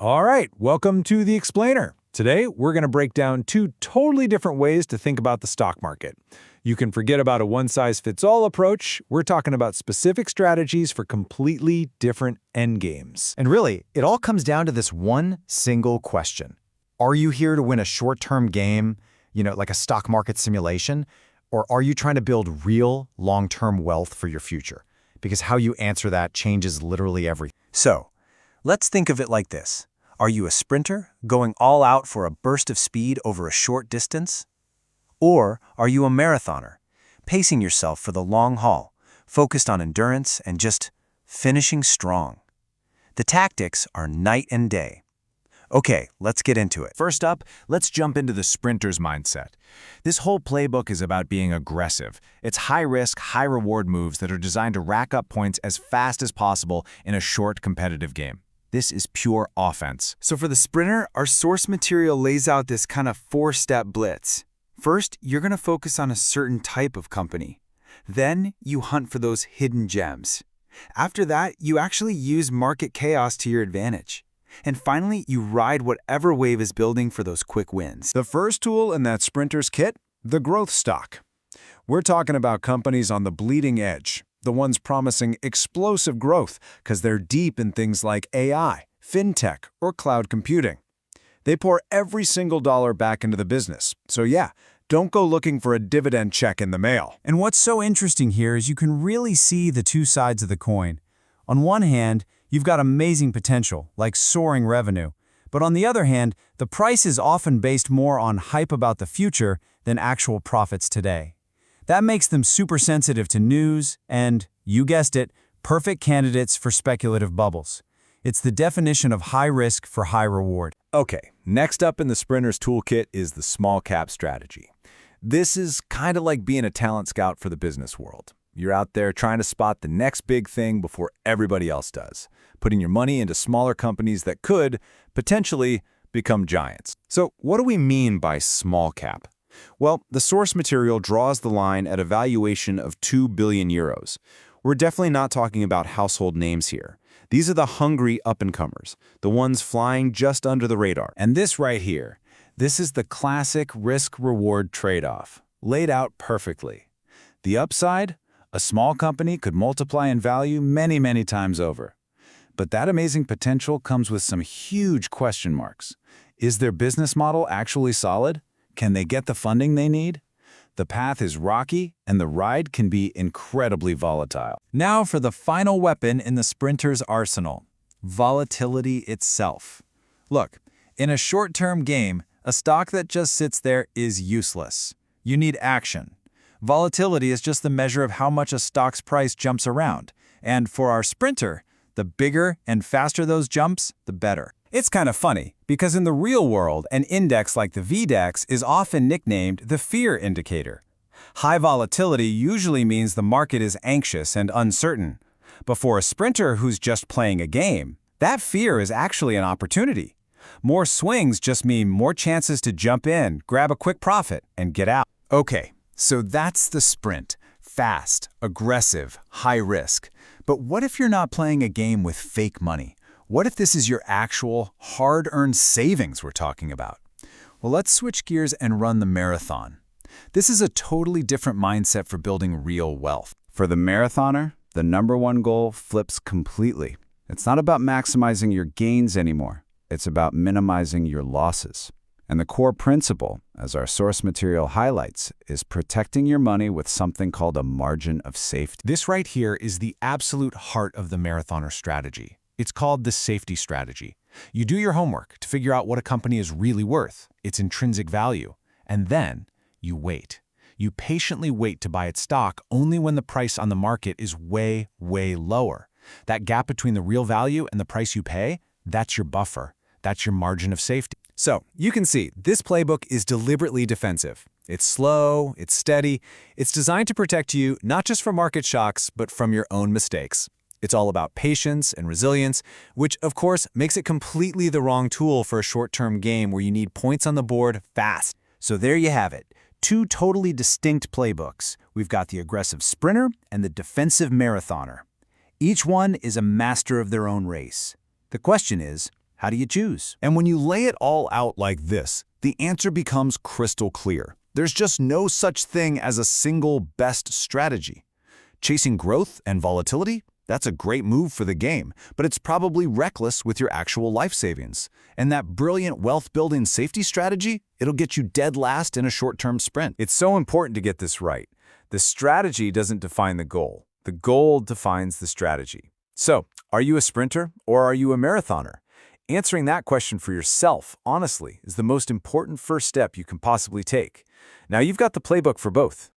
All right, welcome to The Explainer. Today, we're going to break down two totally different ways to think about the stock market. You can forget about a one-size-fits-all approach. We're talking about specific strategies for completely different endgames. And really, it all comes down to this one single question. Are you here to win a short-term game, like a stock market simulation? Or are you trying to build real, long-term wealth for your future? Because how you answer that changes literally everything. So, let's think of it like this. Are you a sprinter, going all out for a burst of speed over a short distance? Or are you a marathoner, pacing yourself for the long haul, focused on endurance and just finishing strong? The tactics are night and day. Okay, let's get into it. First up, let's jump into the sprinter's mindset. This whole playbook is about being aggressive. It's high-risk, high-reward moves that are designed to rack up points as fast as possible in a short competitive game. This is pure offense. So for the sprinter, our source material lays out this kind of four-step blitz. First, you're going to focus on a certain type of company. Then, you hunt for those hidden gems. After that, you actually use market chaos to your advantage. And finally, you ride whatever wave is building for those quick wins. The first tool in that sprinter's kit, the growth stock. We're talking about companies on the bleeding edge, the ones promising explosive growth because they're deep in things like AI, fintech, or cloud computing. They pour every single dollar back into the business. So yeah, don't go looking for a dividend check in the mail. And what's so interesting here is you can really see the two sides of the coin. On one hand, you've got amazing potential, like soaring revenue. But on the other hand, the price is often based more on hype about the future than actual profits today. That makes them super sensitive to news and, you guessed it, perfect candidates for speculative bubbles. It's the definition of high risk for high reward. Okay, next up in the sprinter's toolkit is the small cap strategy. This is kind of like being a talent scout for the business world. You're out there trying to spot the next big thing before everybody else does, putting your money into smaller companies that could, potentially, become giants. So what do we mean by small cap? Well, the source material draws the line at a valuation of 2 billion euros. We're definitely not talking about household names here. These are the hungry up-and-comers, the ones flying just under the radar. And this right here, this is the classic risk-reward trade-off, laid out perfectly. The upside? A small company could multiply in value many, many times over. But that amazing potential comes with some huge question marks. Is their business model actually solid? Can they get the funding they need? The path is rocky, and the ride can be incredibly volatile. Now for the final weapon in the sprinter's arsenal, volatility itself. Look, in a short-term game, a stock that just sits there is useless. You need action. Volatility is just the measure of how much a stock's price jumps around. And for our sprinter, the bigger and faster those jumps, the better. It's kind of funny, because in the real world, an index like the VDAX is often nicknamed the fear indicator. High volatility usually means the market is anxious and uncertain. But for a sprinter who's just playing a game, that fear is actually an opportunity. More swings just mean more chances to jump in, grab a quick profit, and get out. Okay, so that's the sprint. Fast, aggressive, high risk. But what if you're not playing a game with fake money? What if this is your actual, hard-earned savings we're talking about? Well, let's switch gears and run the marathon. This is a totally different mindset for building real wealth. For the marathoner, the #1 goal flips completely. It's not about maximizing your gains anymore. It's about minimizing your losses. And the core principle, as our source material highlights, is protecting your money with something called a margin of safety. This right here is the absolute heart of the marathoner strategy. It's called the safety strategy. You do your homework to figure out what a company is really worth, its intrinsic value, and then you wait. You patiently wait to buy its stock only when the price on the market is way, way lower. That gap between the real value and the price you pay, that's your buffer. That's your margin of safety. So, you can see, this playbook is deliberately defensive. It's slow, it's steady, it's designed to protect you not just from market shocks, but from your own mistakes. It's all about patience and resilience, which, of course, makes it completely the wrong tool for a short-term game where you need points on the board fast. So there you have it. Two totally distinct playbooks. We've got the aggressive sprinter and the defensive marathoner. Each one is a master of their own race. The question is, How do you choose? And when you lay it all out like this, the answer becomes crystal clear. There's just no such thing as a single best strategy. Chasing growth and volatility? That's a great move for the game, but it's probably reckless with your actual life savings. And that brilliant wealth-building safety strategy, it'll get you dead last in a short-term sprint. It's so important to get this right. The strategy doesn't define the goal. The goal defines the strategy. So, are you a sprinter or are you a marathoner? Answering that question for yourself, honestly, is the most important first step you can possibly take. Now you've got the playbook for both.